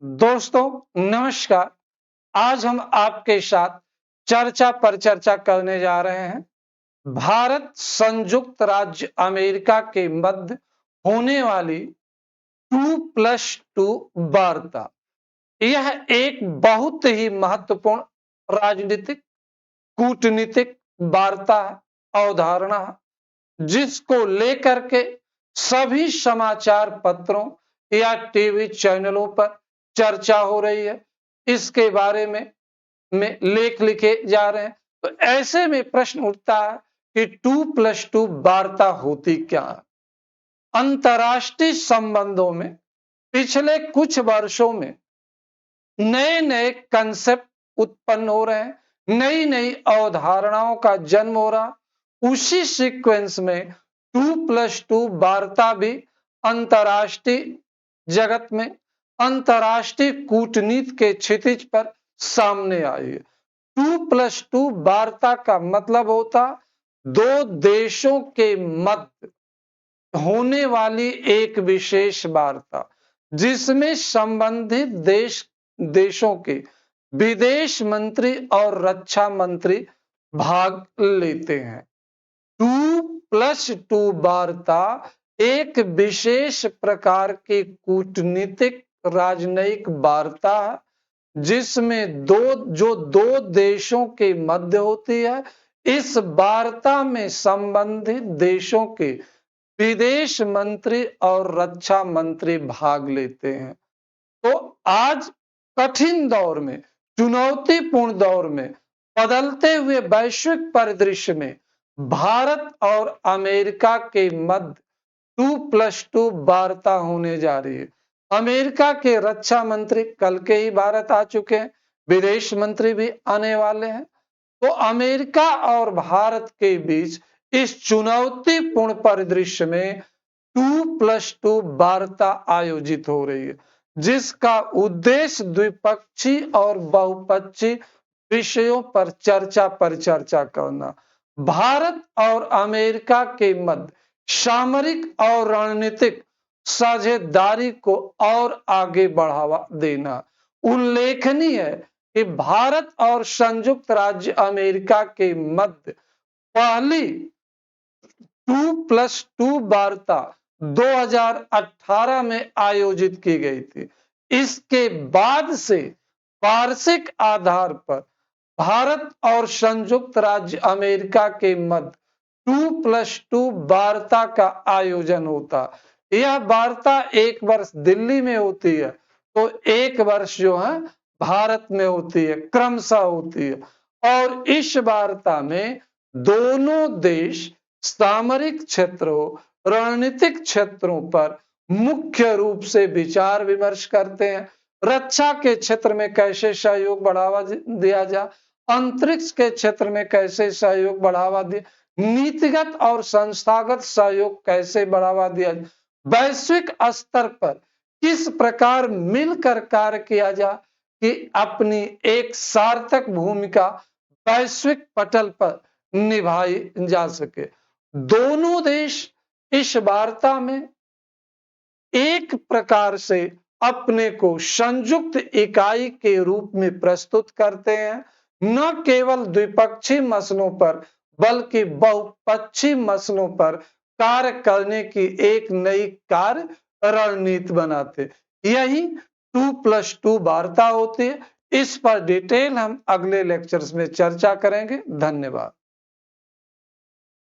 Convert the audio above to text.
दोस्तों नमस्कार। आज हम आपके साथ चर्चा पर चर्चा करने जा रहे हैं भारत संयुक्त राज्य अमेरिका के मध्य होने वाली 2+2 वार्ता। यह एक बहुत ही महत्वपूर्ण राजनीतिक कूटनीतिक वार्ता अवधारणा है, जिसको लेकर के सभी समाचार पत्रों या टीवी चैनलों पर चर्चा हो रही है। इसके बारे में लेख लिखे जा रहे हैं। तो ऐसे में प्रश्न उठता है कि 2+2 वार्ता होती क्या है। अंतर्राष्ट्रीय संबंधों में पिछले कुछ वर्षों में नए नए कंसेप्ट उत्पन्न हो रहे हैं, नई नई अवधारणाओं का जन्म हो रहा। उसी सीक्वेंस में 2+2 वार्ता भी अंतर्राष्ट्रीय जगत में अंतर्राष्ट्रीय कूटनीति के क्षितिज पर सामने आई है। 2+2 वार्ता का मतलब होता दो देशों के मध्य होने वाली एक विशेष वार्ता, जिसमें संबंधित देशों के विदेश मंत्री और रक्षा मंत्री भाग लेते हैं। 2+2 वार्ता एक विशेष प्रकार की कूटनीतिक राजनयिक वार्ता है, जिसमें दो देशों के मध्य होती है। इस वार्ता में संबंधित देशों के विदेश मंत्री और रक्षा मंत्री भाग लेते हैं। तो आज कठिन दौर में, चुनौतीपूर्ण दौर में, बदलते हुए वैश्विक परिदृश्य में भारत और अमेरिका के मध्य 2+2 वार्ता होने जा रही है। अमेरिका के रक्षा मंत्री कल के ही भारत आ चुके हैं, विदेश मंत्री भी आने वाले हैं। तो अमेरिका और भारत के बीच इस चुनौतीपूर्ण परिदृश्य में 2+2 वार्ता आयोजित हो रही है, जिसका उद्देश्य द्विपक्षीय और बहुपक्षीय विषयों पर चर्चा करना, भारत और अमेरिका के मध्य सामरिक और रणनीतिक साझेदारी को और आगे बढ़ावा देना। उल्लेखनीय है कि भारत और संयुक्त राज्य अमेरिका के मध्य पहली 2+2 वार्ता 2018 में आयोजित की गई थी। इसके बाद से वार्षिक आधार पर भारत और संयुक्त राज्य अमेरिका के मध्य 2+2 वार्ता का आयोजन होता। यह वार्ता एक वर्ष दिल्ली में होती है, तो एक वर्ष जो है भारत में होती है, क्रमशः होती है। और इस वार्ता में दोनों देश सामरिक क्षेत्रों, रणनीतिक क्षेत्रों पर मुख्य रूप से विचार विमर्श करते हैं। रक्षा के क्षेत्र में कैसे सहयोग बढ़ावा दिया जाए, अंतरिक्ष के क्षेत्र में कैसे सहयोग बढ़ावा दिया, नीतिगत और संस्थागत सहयोग कैसे बढ़ावा दिया जाए, वैश्विक स्तर पर किस प्रकार मिलकर कार्य किया जाए कि अपनी एक सार्थक भूमिका वैश्विक पटल पर निभाई जा सके। दोनों देश इस वार्ता में एक प्रकार से अपने को संयुक्त इकाई के रूप में प्रस्तुत करते हैं, न केवल द्विपक्षीय मसलों पर बल्कि बहुपक्षीय मसलों पर कार्य करने की एक नई कार्य रणनीति बनाते। यही 2+2 वार्ता होती है। इस पर डिटेल हम अगले लेक्चर्स में चर्चा करेंगे। धन्यवाद।